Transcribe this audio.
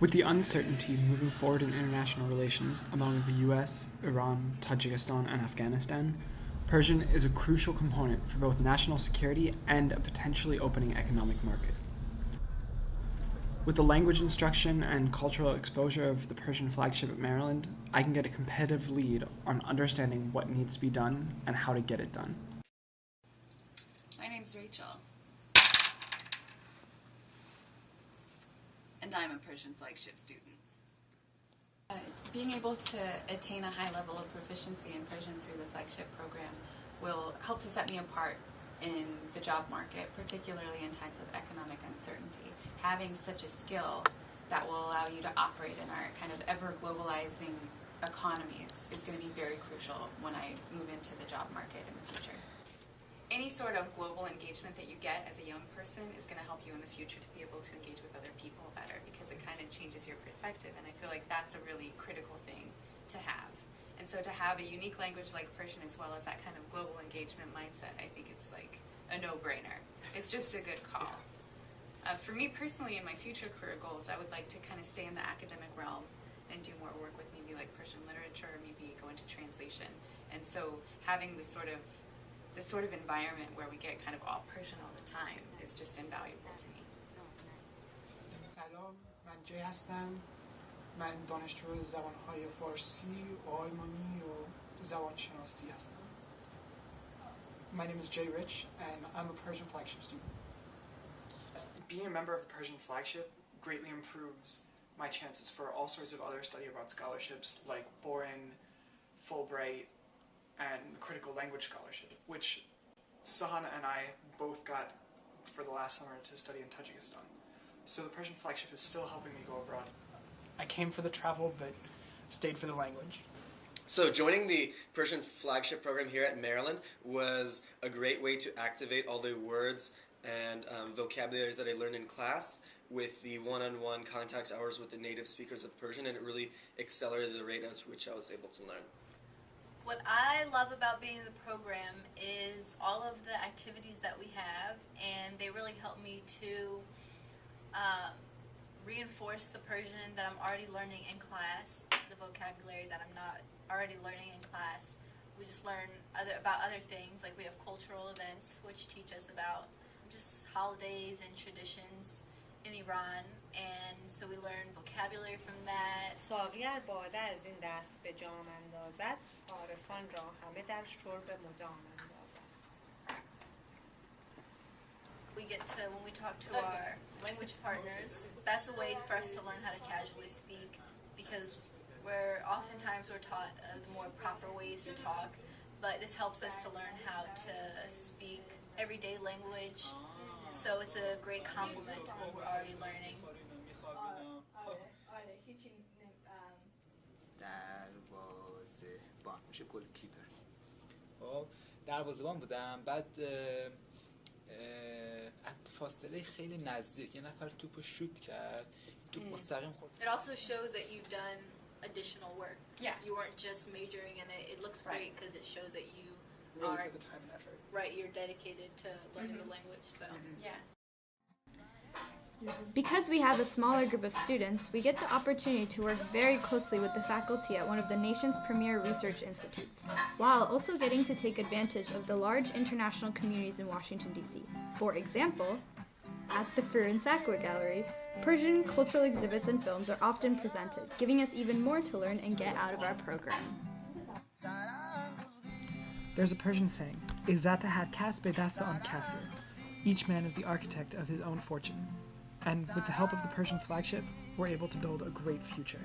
With the uncertainty moving forward in international relations among the US, Iran, Tajikistan, and Afghanistan, Persian is a crucial component for both national security and a potentially opening economic market. With the language instruction and cultural exposure of the Persian flagship at Maryland, I can get a competitive lead on understanding what needs to be done and how to get it done. My name's Rachel, and I'm a Persian flagship student. Being able to attain a high level of proficiency in Persian through the flagship program will help to set me apart in the job market, particularly in times of economic uncertainty. Having such a skill that will allow you to operate in our kind of ever-globalizing economies is going to be very crucial when I move into the job market in the future. Any sort of global engagement that you get as a young person is going to help you in the future to be able to engage with other people better, because it kind of changes your perspective, and I feel like that's a really critical thing to have. And so to have a unique language like Persian as well as that kind of global engagement mindset, I think it's like a no-brainer. It's just a good call. For me personally, in my future career goals, I would like to kind of stay in the academic realm and do more work with maybe like Persian literature, or maybe go into translation. And so having this sort of environment where we get kind of all Persian all the time is just invaluable to me. سلام، من جی هستم. من دانشجو زبانهای فارسی و آلمانی و زبانشناسی هستم. My name is Jay Rich, and I'm a Persian flagship student. Being a member of the Persian flagship greatly improves my chances for all sorts of other study abroad scholarships like Boren, Fulbright, and the critical language scholarship, which Sahana and I both got for the last summer to study in Tajikistan. So the Persian flagship is still helping me go abroad. I came for the travel, but stayed for the language. So joining the Persian flagship program here at Maryland was a great way to activate all the words and vocabularies that I learned in class with the one-on-one contact hours with the native speakers of Persian, and it really accelerated the rate at which I was able to learn. What I love about being in the program is all of the activities that we have, and they really help me to reinforce the Persian that I'm already learning in class, the vocabulary that I'm not already learning in class. We just learn about other things, like we have cultural events which teach us about just holidays and traditions in Iran, and so we learn vocabulary from that. ساقی ار باده از این دست به جام اندازد عارفان را همه در شرب مدام اندازد. We get to, when we talk to our language partners, that's a way for us to learn how to casually speak, because oftentimes we're taught the more proper ways to talk, but this helps us to learn how to speak everyday language, so it's a great complement to what we're already learning. دروازه‌بان میشه گل کیپر. خب دروازه‌بان بودم، بعد از فاصله خیلی نزدیک یه نفر توپو شوت کرد، توپ مستقیم خورد. It also shows that you've done additional work. Yeah. You weren't just majoring in it. It looks great because it shows that you Really are put the time and effort. right. You're dedicated to learning the language. So Yeah. Because we have a smaller group of students, we get the opportunity to work very closely with the faculty at one of the nation's premier research institutes, while also getting to take advantage of the large international communities in Washington, D.C. For example, at the Freer and Sackler Gallery, Persian cultural exhibits and films are often presented, giving us even more to learn and get out of our program. There's a Persian saying, "Izzat had kasbe dast on kasir." Each man is the architect of his own fortune. And with the help of the Persian flagship, we're able to build a great future.